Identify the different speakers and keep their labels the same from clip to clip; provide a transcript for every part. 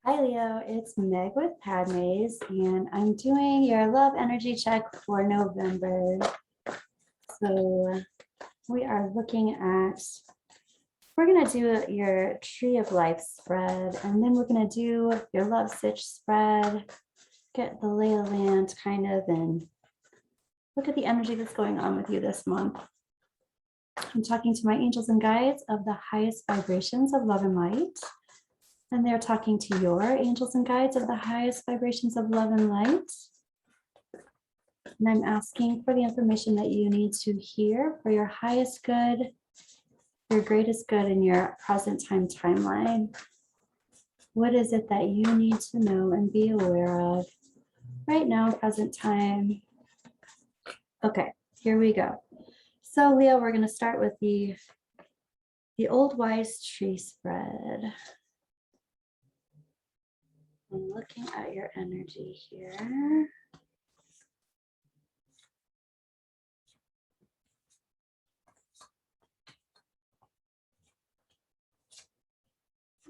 Speaker 1: Hi Leo, it's Meg with Padmes, and I'm doing your love energy check for November. So we are looking at, we're going to do your Tree of Life spread, and then we're going to do your Love Sitch spread, get the lay of the land kind of, and look at the energy that's going on with you this month. I'm talking to my angels and guides of the highest vibrations of love and light. And they're talking to your angels and guides of the highest vibrations of love and light. And I'm asking for the information that you need to hear for your highest good, your greatest good in your present time timeline. What is it that you need to know and be aware of right now, present time? Okay, here we go. So Leo, we're going to start with the Old Wise Tree spread. I'm looking at your energy here.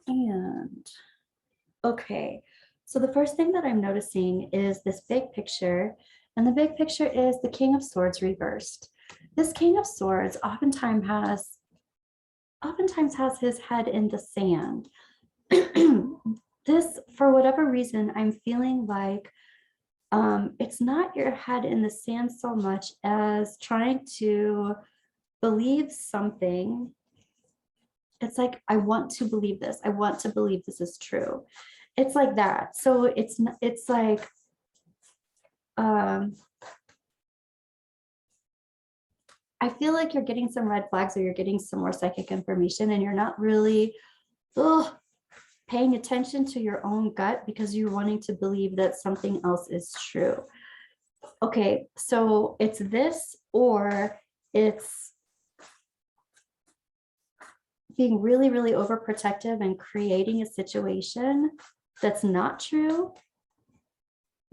Speaker 1: And okay, so the first thing that I'm noticing is this big picture, and the big picture is the King of Swords reversed. This King of Swords oftentimes has his head in the sand. This, for whatever reason, I'm feeling like it's not your head in the sand so much as trying to believe something. It's like, I want to believe this. I want to believe this is true. It's like that. So it's like, I feel like you're getting some red flags or you're getting some more psychic information and you're not really paying attention to your own gut because you're wanting to believe that something else is true. Okay, so it's this, or it's being really, really overprotective and creating a situation that's not true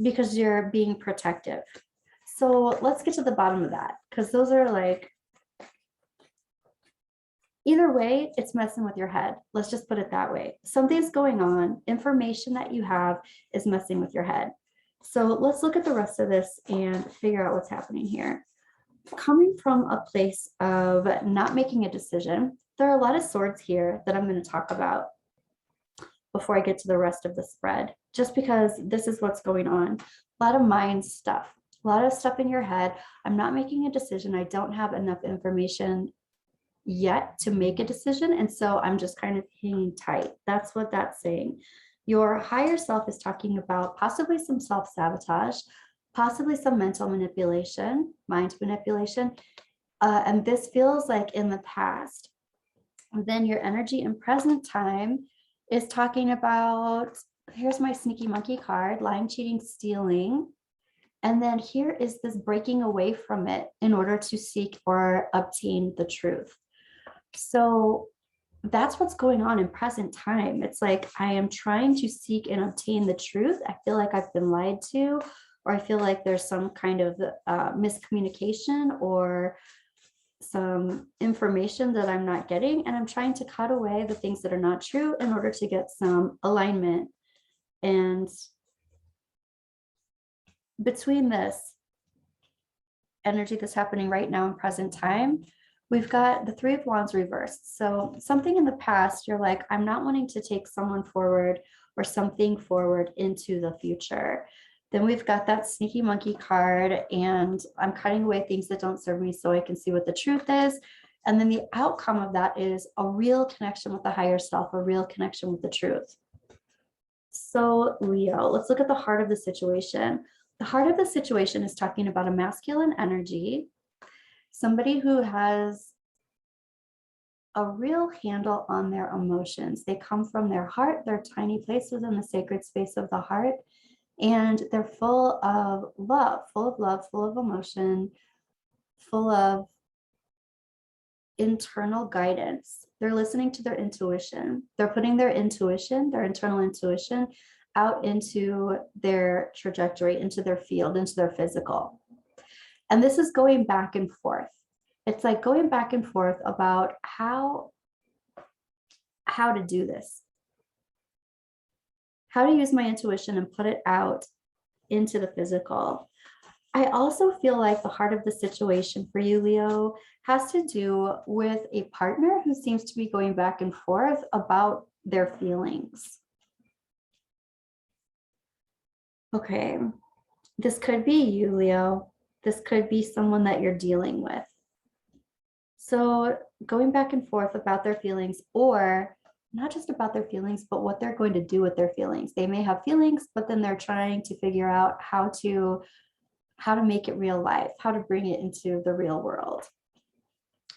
Speaker 1: because you're being protective. So let's get to the bottom of that, because those are like, either way, it's messing with your head. Let's just put it that way. Something's going on. Information that you have is messing with your head. So let's look at the rest of this and figure out what's happening here. Coming from a place of not making a decision, there are a lot of swords here that I'm going to talk about before I get to the rest of the spread, just because this is what's going on. A lot of mind stuff, a lot of stuff in your head. I'm not making a decision. I don't have enough information yet to make a decision. And so I'm just kind of hanging tight. That's what that's saying. Your higher self is talking about possibly some self-sabotage, possibly some mental manipulation, mind manipulation. And this feels like in the past. And then your energy in present time is talking about, here's my sneaky monkey card, lying, cheating, stealing. And then here is this breaking away from it in order to seek or obtain the truth. So that's what's going on in present time. It's like, I am trying to seek and obtain the truth. I feel like I've been lied to, or I feel like there's some kind of miscommunication or some information that I'm not getting. And I'm trying to cut away the things that are not true in order to get some alignment. And between this energy that's happening right now in present time, we've got the Three of Wands reversed. So something in the past, you're like, I'm not wanting to take someone forward or something forward into the future. Then we've got that sneaky monkey card, and I'm cutting away things that don't serve me so I can see what the truth is. And then the outcome of that is a real connection with the higher self, a real connection with the truth. So Leo, let's look at the heart of the situation. The heart of the situation is talking about a masculine energy, somebody who has a real handle on their emotions. They come from their heart, their tiny place within the sacred space of the heart, and they're full of love, full of emotion, full of internal guidance. They're listening to their intuition. They're putting their intuition, their internal intuition, out into their trajectory, into their field, into their physical. And this is going back and forth. It's like going back and forth about how to do this. how to use my intuition and put it out into the physical. I also feel like the heart of the situation for you, Leo, has to do with a partner who seems to be going back and forth about their feelings. Okay, this could be you, Leo. This could be someone that you're dealing with. So going back and forth about their feelings, or not just about their feelings, but what they're going to do with their feelings. They may have feelings, but then they're trying to figure out how to make it real life, how to bring it into the real world.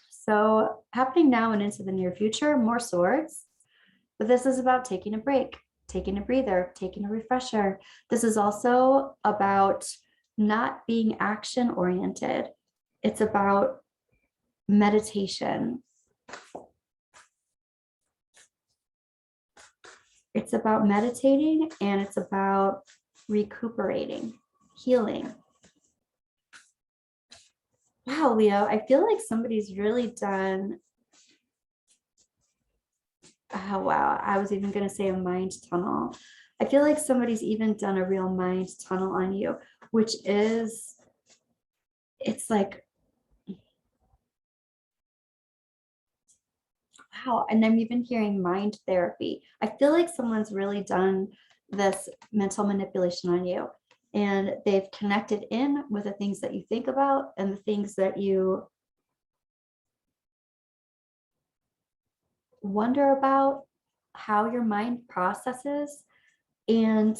Speaker 1: So happening now and into the near future, more swords, but this is about taking a break, taking a breather, taking a refresher. This is also about not being action oriented. It's about meditation. It's about meditating, and it's about recuperating, healing. Wow, Leo, I feel like somebody's really done, oh wow, I was even going to say a mind tunnel. I feel like somebody's even done a real mind tunnel on you, which is, it's like, wow. And I'm even hearing mind therapy. I feel like someone's really done this mental manipulation on you, and they've connected in with the things that you think about and the things that you wonder about, how your mind processes. And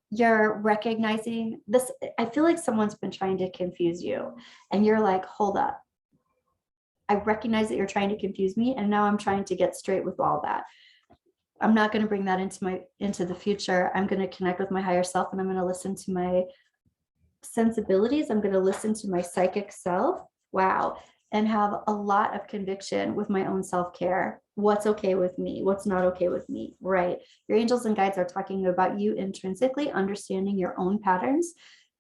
Speaker 1: you're recognizing this. I feel like someone's been trying to confuse you, and you're like, hold up. I recognize that you're trying to confuse me, and now I'm trying to get straight with all that. I'm not going to bring that into the future. I'm going to connect with my higher self, and I'm going to listen to my sensibilities. I'm going to listen to my psychic self. Wow. And have a lot of conviction with my own self-care. What's okay with me? What's not okay with me? Right. Your angels and guides are talking about you intrinsically understanding your own patterns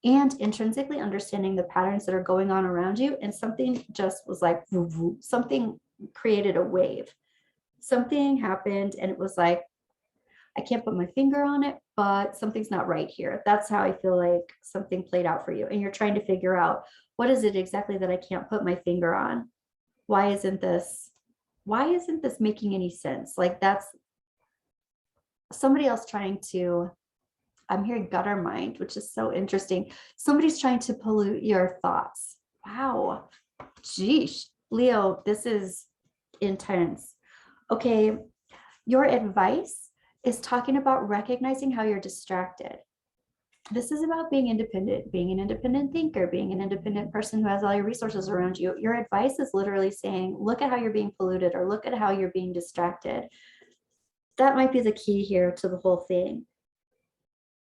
Speaker 1: and intrinsically understanding the patterns that are going on around you. And something just was like, something created a wave. Something happened, and it was like, I can't put my finger on it, but something's not right here. That's how I feel like something played out for you. And you're trying to figure out, what is it exactly that I can't put my finger on? Why isn't this making any sense? Like, that's somebody else trying to, I'm hearing gutter mind, which is so interesting. Somebody's trying to pollute your thoughts. Wow. Geesh, Leo, this is intense. Okay, your advice is talking about recognizing how you're distracted. This is about being independent, being an independent thinker, being an independent person who has all your resources around you. Your advice is literally saying, look at how you're being polluted, or look at how you're being distracted. That might be the key here to the whole thing.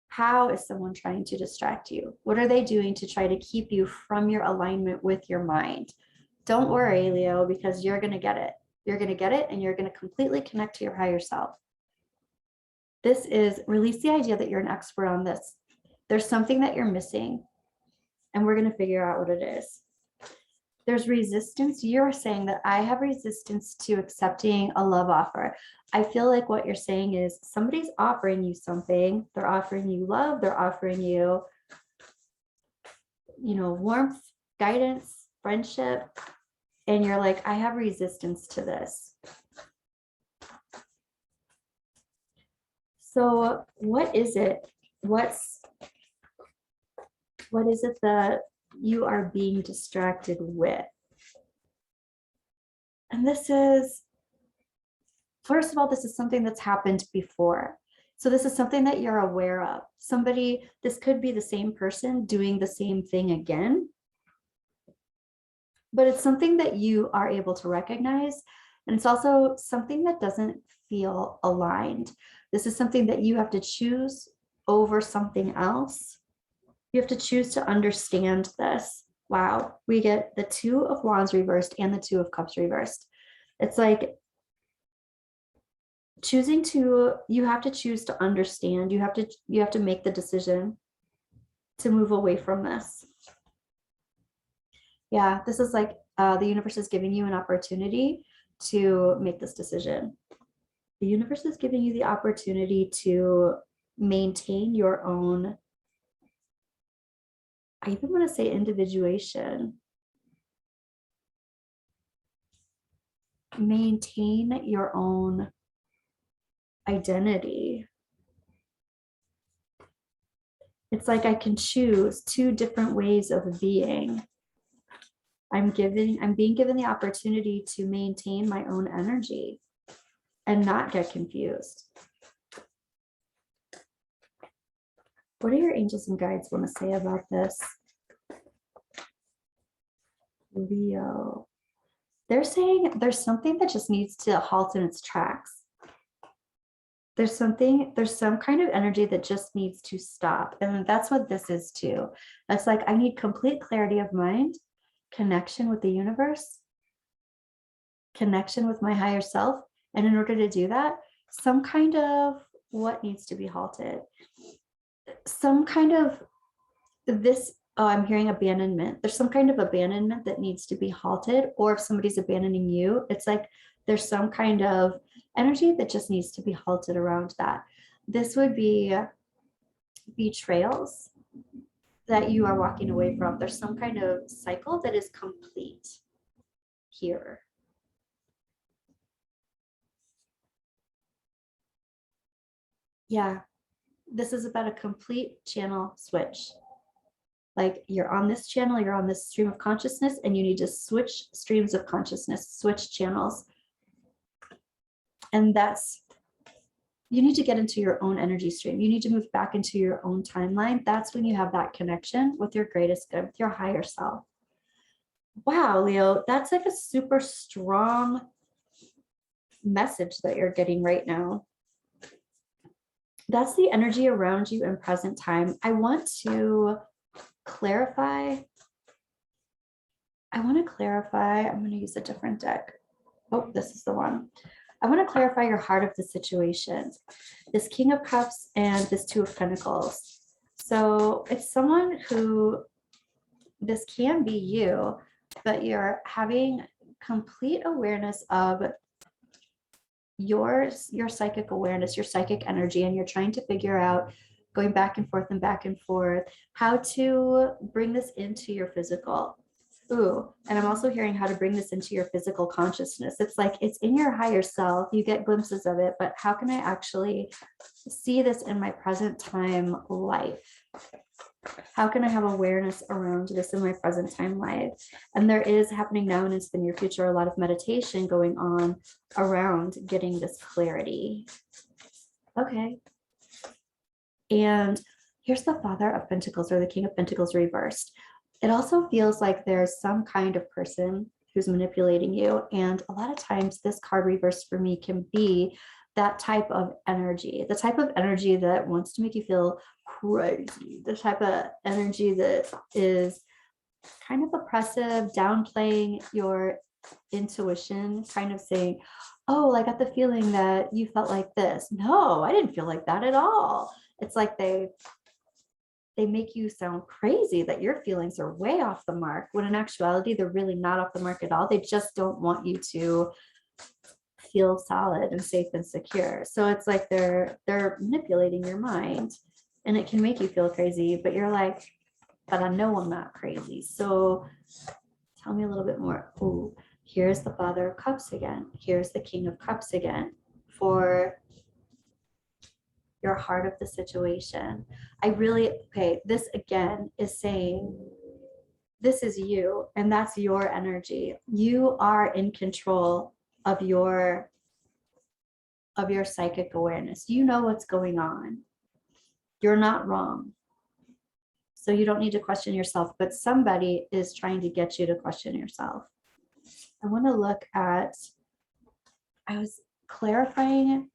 Speaker 1: How is someone trying to distract you? What are they doing to try to keep you from your alignment with your mind? Don't worry, Leo, because you're going to get it. You're going to get it, and you're going to completely connect to your higher self. This is release the idea that you're an expert on this. There's something that you're missing, and we're going to figure out what it is. There's resistance. You're saying that I have resistance to accepting a love offer. I feel like what you're saying is somebody's offering you something. They're offering you love. They're offering you, warmth, guidance, friendship. And you're like, I have resistance to this. So what is it? What is it that you are being distracted with? And this is, first of all, this is something that's happened before. So this is something that you're aware of. This could be the same person doing the same thing again, but it's something that you are able to recognize. And it's also something that doesn't feel aligned. This is something that you have to choose over something else. You have to choose to understand this. Wow, we get the Two of Wands reversed and the Two of Cups reversed. It's like you have to choose to understand. You have to make the decision to move away from this. Yeah, this is like the universe is giving you an opportunity to make this decision. The universe is giving you the opportunity to maintain your own, I even want to say individuation. Maintain your own identity. It's like I can choose two different ways of being. I'm being given the opportunity to maintain my own energy and not get confused. What do your angels and guides want to say about this? Leo. They're saying there's something that just needs to halt in its tracks. There's some kind of energy that just needs to stop. And that's what this is too. That's like, I need complete clarity of mind, connection with the universe, connection with my higher self. And in order to do that, some kind of what needs to be halted? Some kind of this, oh, I'm hearing abandonment. There's some kind of abandonment that needs to be halted. Or if somebody's abandoning you, it's like there's some kind of energy that just needs to be halted around that. This would be betrayals that you are walking away from. There's some kind of cycle that is complete here. Yeah, this is about a complete channel switch. Like you're on this channel, you're on this stream of consciousness, and you need to switch streams of consciousness, switch channels. And that's, you need to get into your own energy stream. You need to move back into your own timeline. That's when you have that connection with your greatest good, with your higher self. Wow, Leo, that's like a super strong message that you're getting right now. That's the energy around you in present time. I want to clarify. I'm going to use a different deck. Oh, this is the one. I want to clarify your heart of the situation. This King of Cups and this Two of Pentacles. So it's someone who, this can be you, but you're having complete awareness of your psychic awareness, your psychic energy, and you're trying to figure out, going back and forth, how to bring this into your physical. Ooh, and I'm also hearing how to bring this into your physical consciousness. It's like it's in your higher self. You get glimpses of it, but how can I actually see this in my present time life? How can I have awareness around this in my present time life? And there is happening now and into the near future a lot of meditation going on around getting this clarity. Okay. And here's the Father of Pentacles, or the King of Pentacles reversed. It also feels like there's some kind of person who's manipulating you. And a lot of times this card reversed for me can be that type of energy, the type of energy that wants to make you feel crazy, the type of energy that is kind of oppressive, downplaying your intuition, kind of saying, oh, I got the feeling that you felt like this. No, I didn't feel like that at all. It's like they make you sound crazy, that your feelings are way off the mark, when in actuality, they're really not off the mark at all. They just don't want you to feel solid and safe and secure. So it's like they're manipulating your mind, and it can make you feel crazy, but you're like, but I know I'm not crazy. So tell me a little bit more. Ooh, here's the Father of Cups again. Here's the King of Cups again for your heart of the situation. Okay, this again is saying this is you, and that's your energy. You are in control of your psychic awareness. You know what's going on. You're not wrong. So you don't need to question yourself, but somebody is trying to get you to question yourself. I want to look at, I was clarifying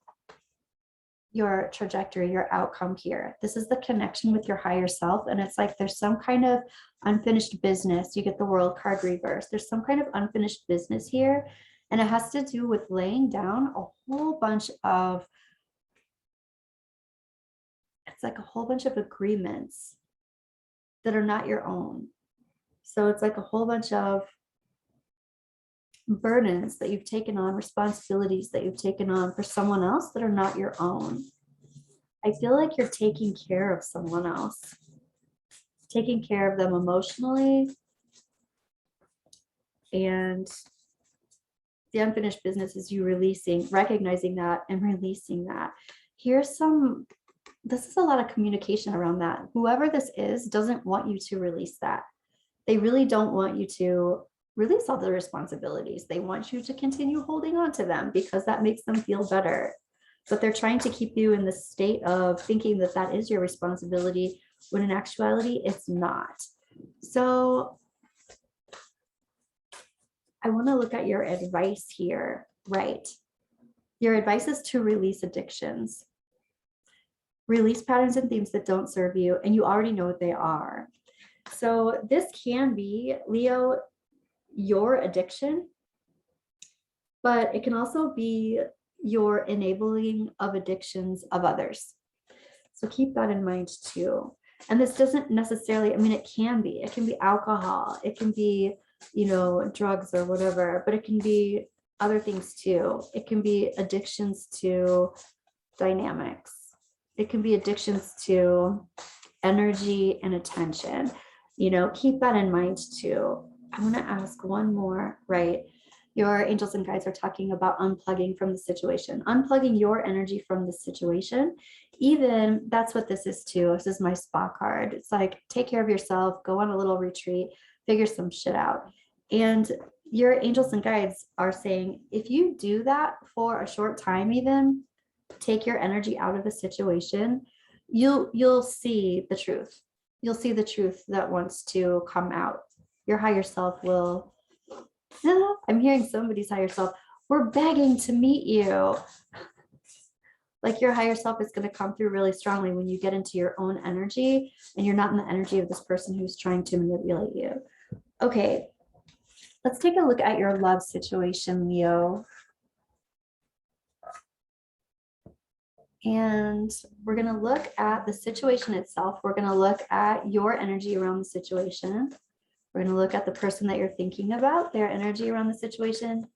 Speaker 1: your trajectory, your outcome here. This is the connection with your higher self. And it's like there's some kind of unfinished business. You get the World card reverse. There's some kind of unfinished business here. And it has to do with laying down a whole bunch of, it's like a whole bunch of agreements that are not your own. So it's like a whole bunch of burdens that you've taken on, responsibilities that you've taken on for someone else that are not your own. I feel like you're taking care of someone else, taking care of them emotionally. And the unfinished business is you releasing, recognizing that and releasing that. This is a lot of communication around that. Whoever this is doesn't want you to release that. They really don't want you to release all the responsibilities. They want you to continue holding on to them because that makes them feel better. But they're trying to keep you in the state of thinking that that is your responsibility, when in actuality, it's not. So I want to look at your advice here, right? Your advice is to release addictions, release patterns and themes that don't serve you, and you already know what they are. So this can be, Leo, your addiction, but it can also be your enabling of addictions of others. So keep that in mind too. And this doesn't necessarily, I mean, it can be alcohol, it can be, drugs or whatever, but it can be other things too. It can be addictions to dynamics. It can be addictions to energy and attention. Keep that in mind too. I want to ask one more, right? Your angels and guides are talking about unplugging from the situation, unplugging your energy from the situation. Even that's what this is too. This is my spa card. It's like, take care of yourself, go on a little retreat, figure some shit out. And your angels and guides are saying, if you do that for a short time, even take your energy out of the situation, you'll see the truth. You'll see the truth that wants to come out. Your higher self will, I'm hearing somebody's higher self, we're begging to meet you. Like your higher self is going to come through really strongly when you get into your own energy and you're not in the energy of this person who's trying to manipulate you. Okay, let's take a look at your love situation, Leo. And we're going to look at the situation itself. We're going to look at your energy around the situation. We're going to look at the person that you're thinking about, their energy around the situation.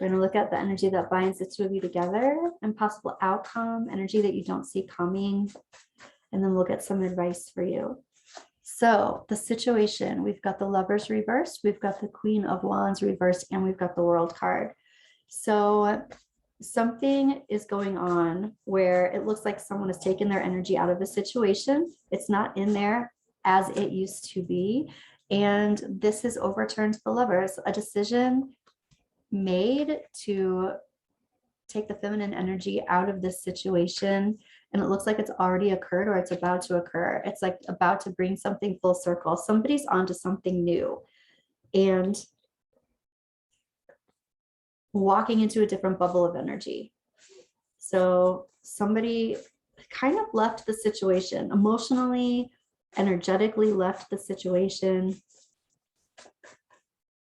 Speaker 1: We're going to look at the energy that binds the two of you together and possible outcome, energy that you don't see coming, and then look at some advice for you. So the situation, we've got the Lovers reversed, we've got the Queen of Wands reversed, and we've got the World card. So something is going on where it looks like someone has taken their energy out of the situation. It's not in there as it used to be. And this has overturned the Lovers, a decision made to take the feminine energy out of this situation. And it looks like it's already occurred or it's about to occur. It's like about to bring something full circle. Somebody's onto something new and walking into a different bubble of energy. So somebody kind of left the situation emotionally, energetically left the situation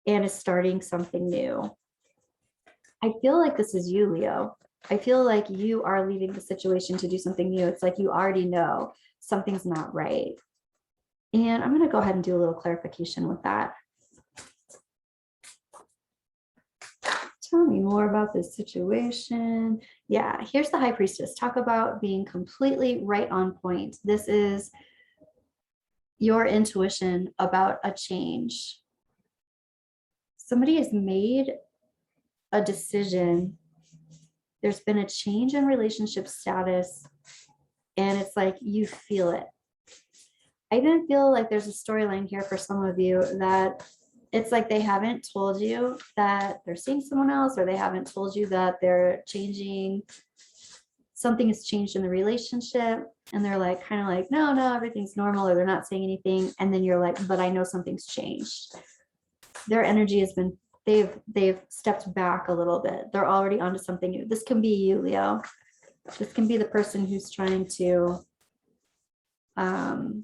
Speaker 1: and is starting something new. I feel like this is you, Leo. I feel like you are leaving the situation to do something new. It's like you already know something's not right. And I'm going to go ahead and do a little clarification with that. Tell me more about this situation. Yeah, here's the High Priestess. Talk about being completely right on point. This is your intuition about a change. Somebody has made a decision. There's been a change in relationship status, and it's like you feel it. I even feel like there's a storyline here for some of you that it's like they haven't told you that they're seeing someone else, or they haven't told you that they're changing. Something has changed in the relationship, and they're like, kind of like, no, everything's normal, or they're not saying anything. And then you're like, but I know something's changed. Their energy has been, they've stepped back a little bit. They're already onto something new. This can be you, Leo. This can be the person who's trying to kind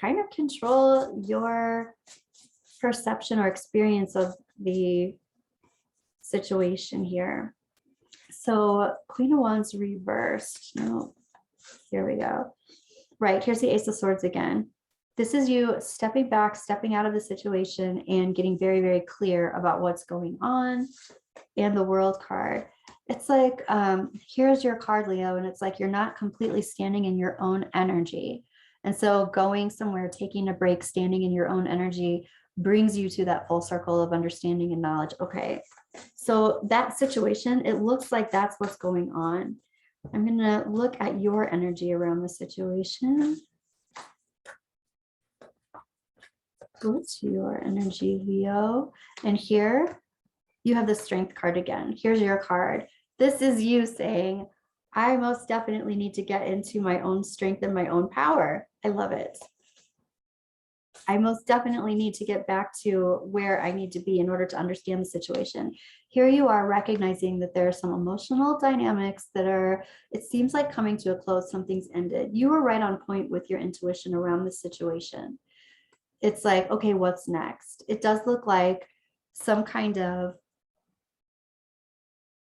Speaker 1: of control your perception or experience of the situation here. So Queen of Wands reversed. No, here we go. Right, here's the Ace of Swords again. This is you stepping back, stepping out of the situation and getting very, very clear about what's going on. And the World card. It's like, here's your card, Leo, and it's like you're not completely standing in your own energy. And so going somewhere, taking a break, standing in your own energy brings you to that full circle of understanding and knowledge. Okay, so that situation, it looks like that's what's going on. I'm going to look at your energy around the situation. Go to your energy, Leo. And here you have the Strength card again. Here's your card. This is you saying, I most definitely need to get into my own strength and my own power. I love it. I most definitely need to get back to where I need to be in order to understand the situation. Here you are recognizing that there are some emotional dynamics that are, it seems like coming to a close, something's ended. You were right on point with your intuition around the situation. It's like, okay, what's next? It does look like some kind of,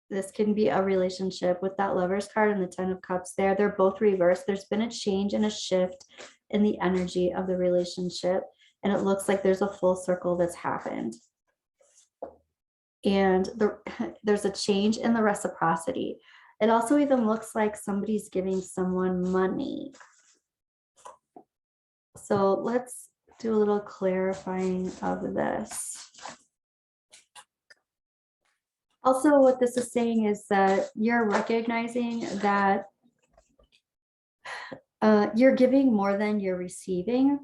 Speaker 1: this can be a relationship with that Lover's card and the 10 of Cups there. They're both reversed. There's been a change and a shift in the energy of the relationship. And it looks like there's a full circle that's happened. And there's a change in the reciprocity. It also even looks like somebody's giving someone money. So let's do a little clarifying of this. Also, what this is saying is that you're recognizing that you're giving more than you're receiving.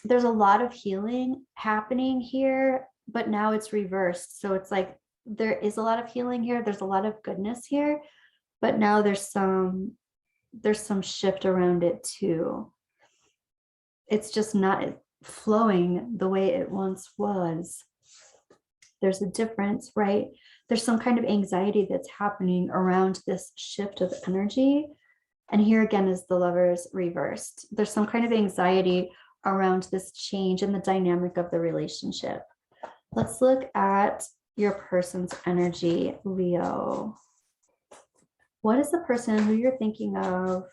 Speaker 1: There's a lot of healing happening here, but now it's reversed. So it's like there is a lot of healing here. There's a lot of goodness here, but now there's some shift around it too. It's just not flowing the way it once was. There's a difference, right? There's some kind of anxiety that's happening around this shift of energy. And here again is the Lovers reversed. There's some kind of anxiety around this change in the dynamic of the relationship. Let's look at your person's energy, Leo. What is the person who you're thinking of?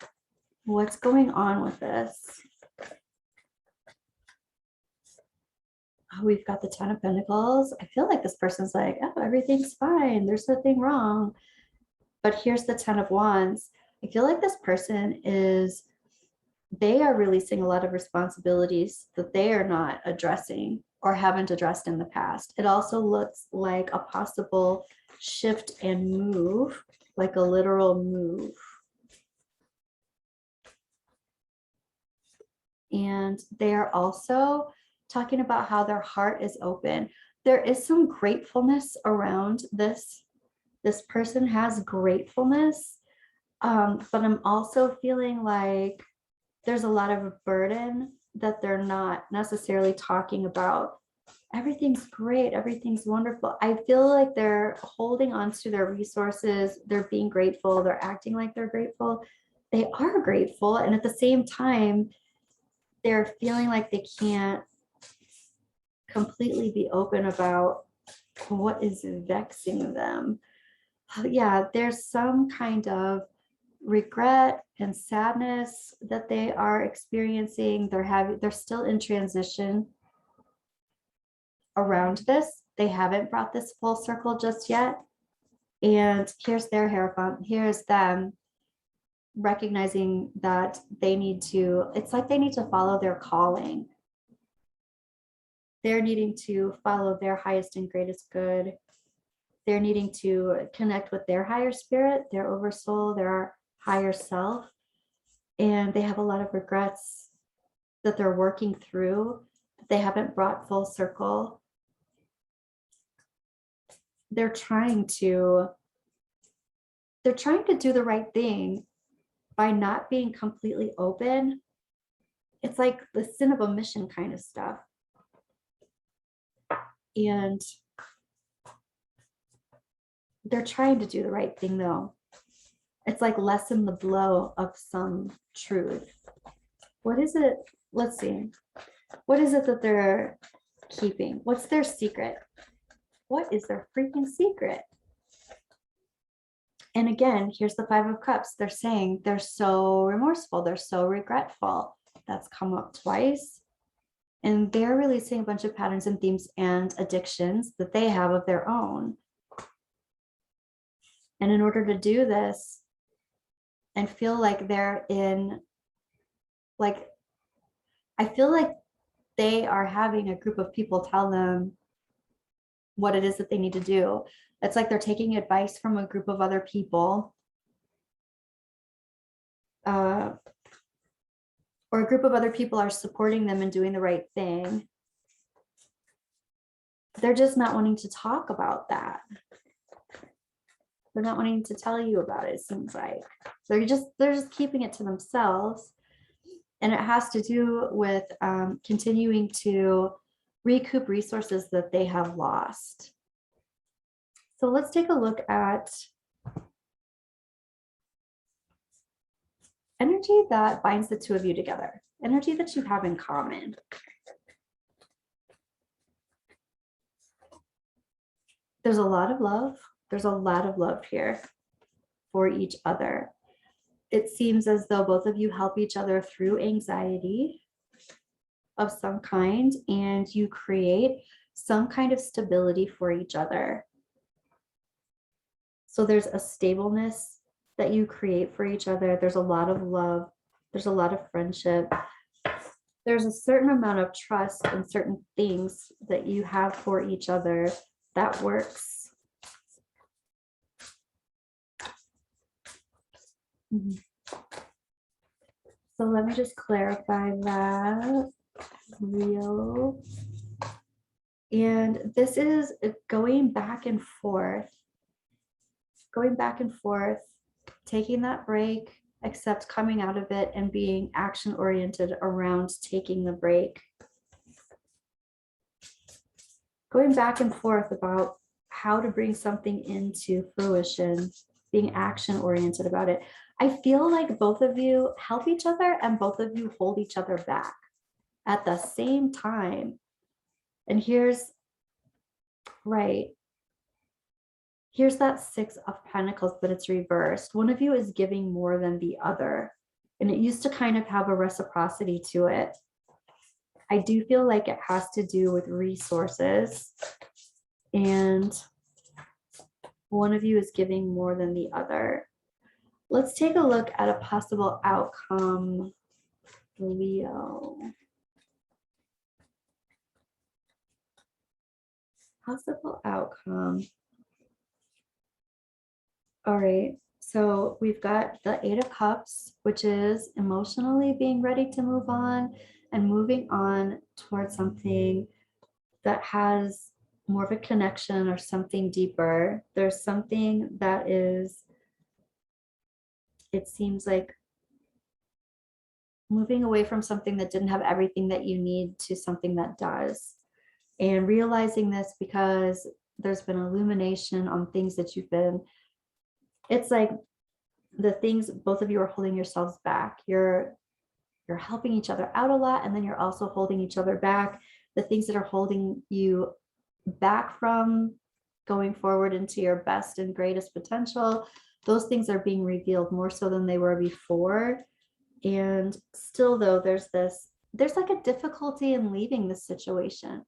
Speaker 1: What's going on with this? Oh, we've got the 10 of Pentacles. I feel like this person's like, oh, everything's fine. There's nothing wrong. But here's the 10 of Wands. I feel like this person they are releasing a lot of responsibilities that they are not addressing or haven't addressed in the past. It also looks like a possible shift and move, like a literal move. And they are also talking about how their heart is open. There is some gratefulness around this. This person has gratefulness, but I'm also feeling like there's a lot of burden that they're not necessarily talking about. Everything's great. Everything's wonderful. I feel like they're holding on to their resources. They're being grateful. They're acting like they're grateful. They are grateful. And at the same time, they're feeling like they can't completely be open about what is vexing them. Yeah, there's some kind of regret and sadness that they are experiencing. They're still in transition around this. They haven't brought this full circle just yet. And here's their Hierophant. Here's them recognizing that it's like they need to follow their calling. They're needing to follow their highest and greatest good. They're needing to connect with their higher spirit, their oversoul, their higher self. And they have a lot of regrets that they're working through, that they haven't brought full circle. They're trying to do the right thing by not being completely open. It's like the sin of omission kind of stuff. And they're trying to do the right thing though. It's like lessen the blow of some truth. What is it? Let's see. What is it that they're keeping? What's their secret? What is their freaking secret? And again, here's the 5 of Cups. They're saying they're so remorseful. They're so regretful. That's come up twice. And they're releasing a bunch of patterns and themes and addictions that they have of their own. And in order to do this and feel like they're in, like, I feel like they are having a group of people tell them what it is that they need to do. It's like they're taking advice from a group of other people. Or a group of other people are supporting them and doing the right thing. They're just not wanting to talk about that. They're not wanting to tell you about it, it seems like. They're just keeping it to themselves. And it has to do with continuing to recoup resources that they have lost. So let's take a look at energy that binds the two of you together, energy that you have in common. There's a lot of love. There's a lot of love here for each other. It seems as though both of you help each other through anxiety of some kind, and you create some kind of stability for each other. So there's a stableness that you create for each other. There's a lot of love. There's a lot of friendship. There's a certain amount of trust in certain things that you have for each other that works. So let me just clarify that, Leo. And this is going back and forth, taking that break, except coming out of it and being action oriented around taking the break. Going back and forth about how to bring something into fruition, being action oriented about it. I feel like both of you help each other and both of you hold each other back at the same time. And here's that Six of Pentacles, but it's reversed. One of you is giving more than the other. And it used to kind of have a reciprocity to it. I do feel like it has to do with resources. And one of you is giving more than the other. Let's take a look at a possible outcome, Leo. Possible outcome. All right, so we've got the Eight of Cups, which is emotionally being ready to move on and moving on towards something that has more of a connection or something deeper. There's something that is, it seems like, moving away from something that didn't have everything that you need to something that does. And realizing this because there's been illumination on things that you've been, it's like the things both of you are holding yourselves back. You're helping each other out a lot, and then you're also holding each other back. The things that are holding you back from going forward into your best and greatest potential, those things are being revealed more so than they were before. And still though, there's like a difficulty in leaving this situation.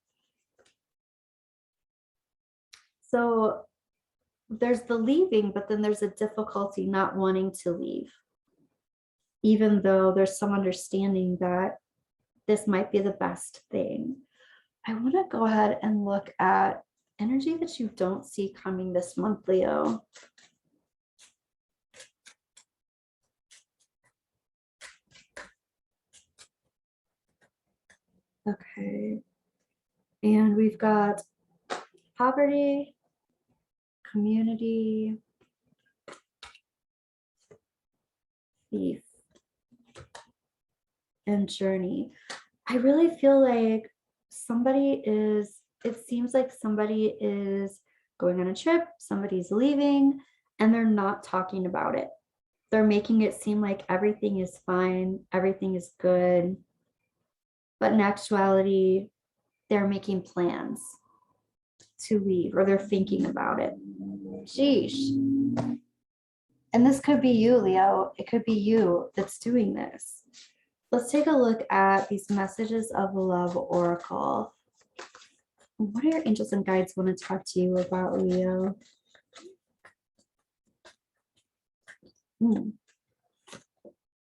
Speaker 1: So there's the leaving, but then there's a difficulty not wanting to leave, even though there's some understanding that this might be the best thing. I want to go ahead and look at energy that you don't see coming this month, Leo. Okay. And we've got poverty, community, thief, and journey. I really feel like it seems like somebody is going on a trip, somebody's leaving, and they're not talking about it. They're making it seem like everything is fine, everything is good. But in actuality, they're making plans to leave, or they're thinking about it. Sheesh. And this could be you, Leo. It could be you that's doing this. Let's take a look at these messages of love oracle. What do your angels and guides want to talk to you about, Leo?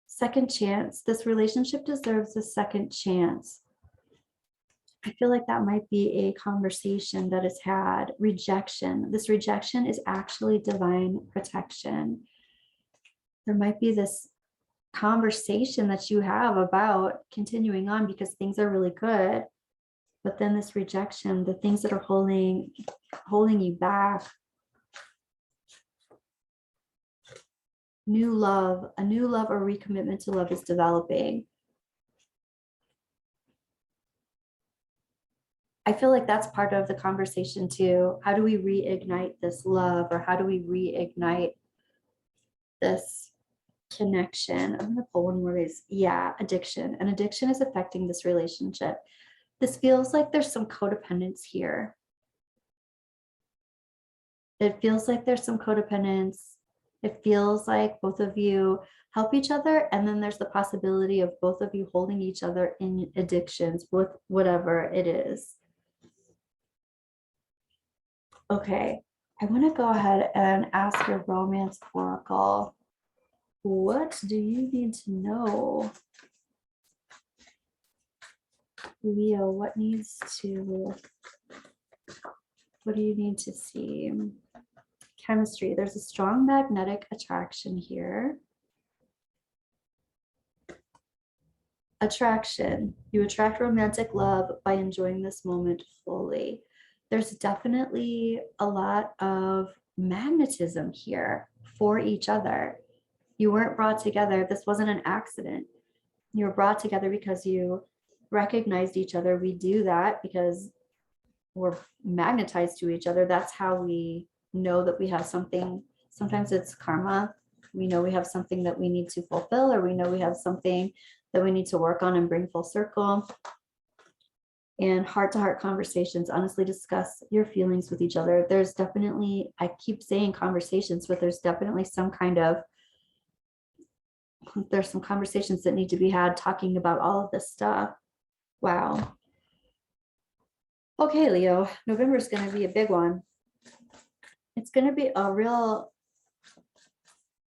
Speaker 1: Second chance. This relationship deserves a second chance. I feel like that might be a conversation that is had. Rejection. This rejection is actually divine protection. There might be this conversation that you have about continuing on because things are really good. But then this rejection, the things that are holding you back. New love, a new love or recommitment to love is developing. I feel like that's part of the conversation too. How do we reignite this love, or how do we reignite this connection? I'm gonna pull one more of these. Yeah, addiction. And addiction is affecting this relationship. This feels like there's some codependence here. It feels like there's some codependence. It feels like both of you help each other, and then there's the possibility of both of you holding each other in addictions with whatever it is. Okay, I want to go ahead and ask your romance oracle. What do you need to know? Leo, what do you need to see? Chemistry. There's a strong magnetic attraction here. Attraction. You attract romantic love by enjoying this moment fully. There's definitely a lot of magnetism here for each other. You weren't brought together. This wasn't an accident. You were brought together because you recognized each other. We do that because we're magnetized to each other. That's how we know that we have something. Sometimes it's karma. We know we have something that we need to fulfill, or we know we have something that we need to work on and bring full circle. And heart-to-heart conversations, honestly discuss your feelings with each other. There's definitely, I keep saying conversations, but there's definitely there's some conversations that need to be had talking about all of this stuff. Wow. Okay, Leo, November is going to be a big one. It's going to be a real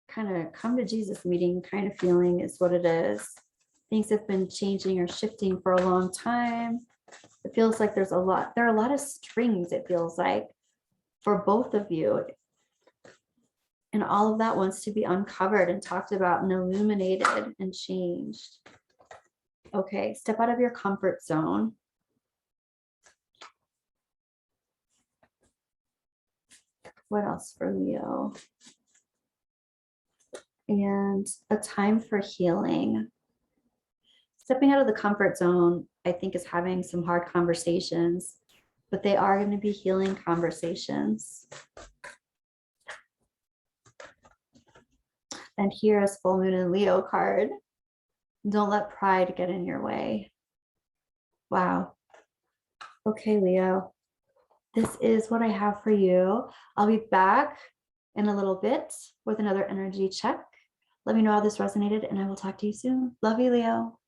Speaker 1: kind of come to Jesus meeting kind of feeling is what it is. Things have been changing or shifting for a long time. It feels like there are a lot of strings, it feels like, for both of you. And all of that wants to be uncovered and talked about and illuminated and changed. Okay, step out of your comfort zone. What else for Leo? And a time for healing. Stepping out of the comfort zone, I think, is having some hard conversations, but they are going to be healing conversations. And here is full moon and Leo card. Don't let pride get in your way. Wow. Okay, Leo, this is what I have for you. I'll be back in a little bit with another energy check. Let me know how this resonated, and I will talk to you soon. Love you, Leo.